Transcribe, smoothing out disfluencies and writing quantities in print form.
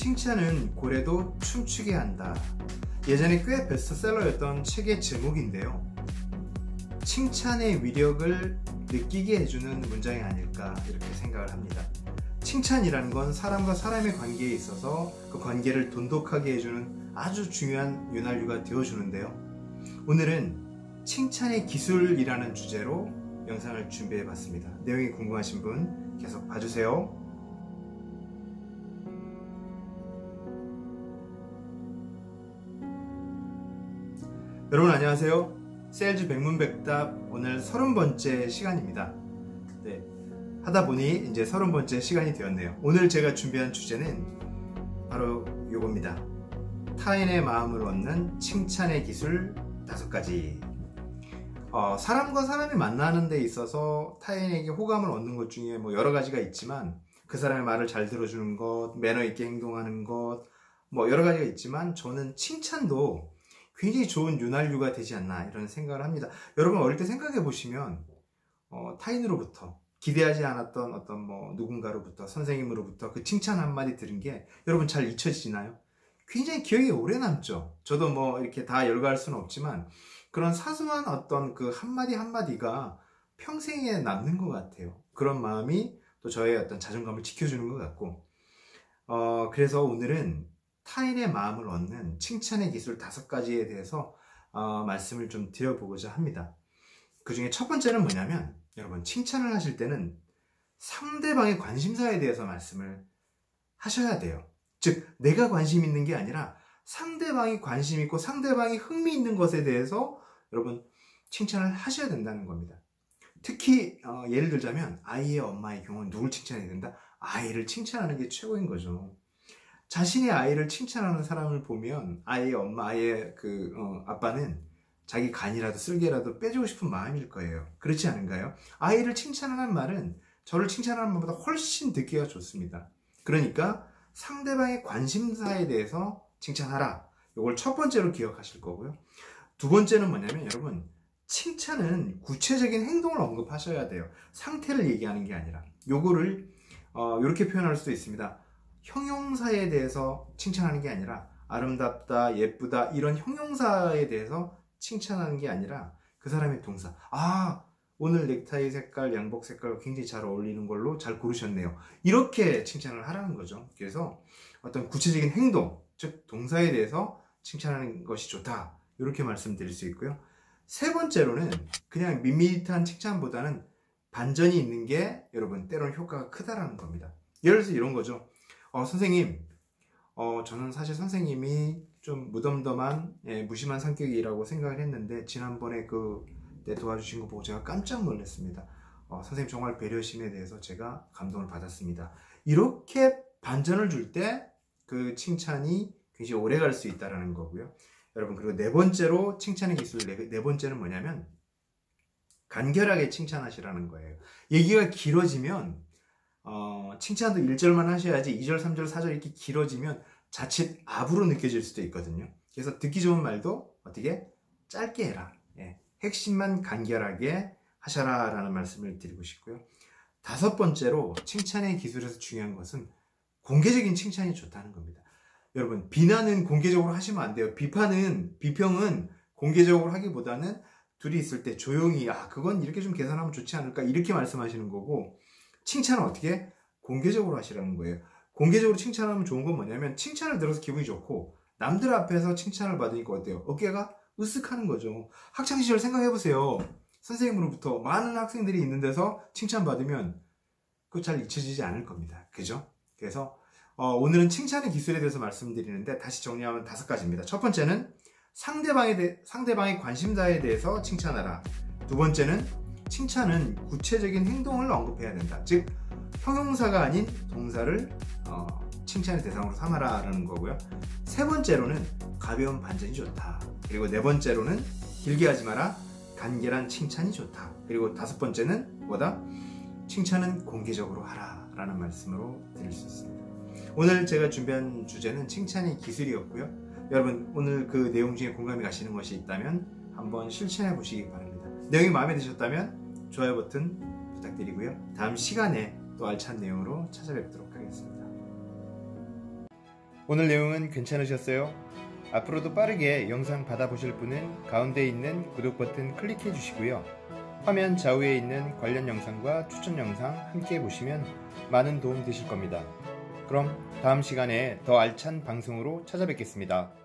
칭찬은 고래도 춤추게 한다. 예전에 꽤 베스트셀러였던 책의 제목인데요. 칭찬의 위력을 느끼게 해주는 문장이 아닐까 이렇게 생각을 합니다. 칭찬이라는 건 사람과 사람의 관계에 있어서 그 관계를 돈독하게 해주는 아주 중요한 윤활유가 되어주는데요. 오늘은 칭찬의 기술이라는 주제로 영상을 준비해 봤습니다. 내용이 궁금하신 분 계속 봐주세요. 여러분 안녕하세요. 세일즈 백문백답 오늘 30번째 시간입니다. 네, 하다보니 이제 30번째 시간이 되었네요. 오늘 제가 준비한 주제는 바로 요겁니다. 타인의 마음을 얻는 칭찬의 기술 5가지. 사람과 사람이 만나는 데 있어서 타인에게 호감을 얻는 것 중에 뭐 여러 가지가 있지만 그 사람의 말을 잘 들어주는 것, 매너 있게 행동하는 것, 뭐 여러 가지가 있지만 저는 칭찬도 굉장히 좋은 윤활유가 되지 않나 이런 생각을 합니다. 여러분 어릴 때 생각해 보시면 타인으로부터 기대하지 않았던 어떤 누군가로부터 선생님으로부터 그 칭찬 한마디 들은 게 여러분 잘 잊혀지나요? 굉장히 기억에 오래 남죠. 저도 이렇게 다 열거할 수는 없지만 그런 사소한 어떤 그 한마디 한마디가 평생에 남는 것 같아요. 그런 마음이 또 저의 어떤 자존감을 지켜주는 것 같고 그래서 오늘은 타인의 마음을 얻는 칭찬의 기술 5가지에 대해서 말씀을 좀 드려보고자 합니다. 그 중에 첫 번째는 뭐냐면 여러분 칭찬을 하실 때는 상대방의 관심사에 대해서 말씀을 하셔야 돼요. 즉 내가 관심 있는 게 아니라 상대방이 관심 있고 상대방이 흥미 있는 것에 대해서 여러분 칭찬을 하셔야 된다는 겁니다. 특히 예를 들자면 아이의 엄마의 경우는 누굴 칭찬해야 된다? 아이를 칭찬하는 게 최고인 거죠. 자신의 아이를 칭찬하는 사람을 보면 아이의 엄마, 아이의 아빠는 자기 간이라도 쓸개라도 빼주고 싶은 마음일 거예요. 그렇지 않은가요? 아이를 칭찬하는 말은 저를 칭찬하는 말보다 훨씬 듣기가 좋습니다. 그러니까 상대방의 관심사에 대해서 칭찬하라. 이걸 첫 번째로 기억하실 거고요. 두 번째는 뭐냐면 여러분 칭찬은 구체적인 행동을 언급하셔야 돼요. 상태를 얘기하는 게 아니라 요거를 이렇게 표현할 수도 있습니다. 형용사에 대해서 칭찬하는 게 아니라 아름답다, 예쁘다 이런 형용사에 대해서 칭찬하는 게 아니라 그 사람의 동사. 오늘 넥타이 색깔, 양복 색깔 굉장히 잘 어울리는 걸로 잘 고르셨네요. 이렇게 칭찬을 하라는 거죠. 그래서 어떤 구체적인 행동, 즉 동사에 대해서 칭찬하는 것이 좋다. 이렇게 말씀드릴 수 있고요. 세 번째로는 그냥 밋밋한 칭찬보다는 반전이 있는 게 여러분 때로는 효과가 크다라는 겁니다. 예를 들어서 이런 거죠. 선생님, 저는 사실 선생님이 좀 무덤덤한 무심한 성격이라고 생각을 했는데 지난번에 때 도와주신 거 보고 제가 깜짝 놀랐습니다. 선생님 정말 배려심에 대해서 제가 감동을 받았습니다. 이렇게 반전을 줄 때 그 칭찬이 굉장히 오래 갈 수 있다는 거고요. 여러분 그리고 네 번째로 칭찬의 기술 네 번째는 뭐냐면 간결하게 칭찬하시라는 거예요. 얘기가 길어지면 칭찬도 1절만 하셔야지 2절, 3절, 4절 이렇게 길어지면 자칫 압으로 느껴질 수도 있거든요. 그래서 듣기 좋은 말도 어떻게 짧게 해라. 핵심만 간결하게 하셔라 라는 말씀을 드리고 싶고요. 5번째로 칭찬의 기술에서 중요한 것은 공개적인 칭찬이 좋다는 겁니다. 여러분 비난은 공개적으로 하시면 안 돼요. 비평은 공개적으로 하기보다는 둘이 있을 때 조용히 그건 이렇게 좀 계산하면 좋지 않을까 이렇게 말씀하시는 거고 칭찬은 어떻게? 공개적으로 하시라는 거예요. 공개적으로 칭찬하면 좋은 건 뭐냐면 칭찬을 들어서 기분이 좋고 남들 앞에서 칭찬을 받으니까 어때요? 어깨가 으쓱하는 거죠. 학창시절 생각해보세요. 선생님으로부터 많은 학생들이 있는 데서 칭찬받으면 그거 잘 잊혀지지 않을 겁니다. 그죠? 그래서 오늘은 칭찬의 기술에 대해서 말씀드리는데 다시 정리하면 5가지입니다. 첫 번째는 상대방의 관심사에 대해서 칭찬하라. 두 번째는 칭찬은 구체적인 행동을 언급해야 된다. 즉 형용사가 아닌 동사를 칭찬의 대상으로 삼아라라는 거고요. 세 번째로는 가벼운 반전이 좋다. 그리고 네 번째로는 길게 하지 마라. 간결한 칭찬이 좋다. 그리고 5번째는 뭐다? 칭찬은 공개적으로 하라 라는 말씀으로 드릴 수 있습니다. 오늘 제가 준비한 주제는 칭찬의 기술이었고요. 여러분 오늘 그 내용 중에 공감이 가시는 것이 있다면 한번 실천해 보시기 바랍니다. 내용이 마음에 드셨다면 좋아요 버튼 부탁드리고요. 다음 시간에 또 알찬 내용으로 찾아뵙도록 하겠습니다. 오늘 내용은 괜찮으셨어요? 앞으로도 빠르게 영상 받아보실 분은 가운데 있는 구독 버튼 클릭해 주시고요. 화면 좌우에 있는 관련 영상과 추천 영상 함께 보시면 많은 도움 되실 겁니다. 그럼 다음 시간에 더 알찬 방송으로 찾아뵙겠습니다.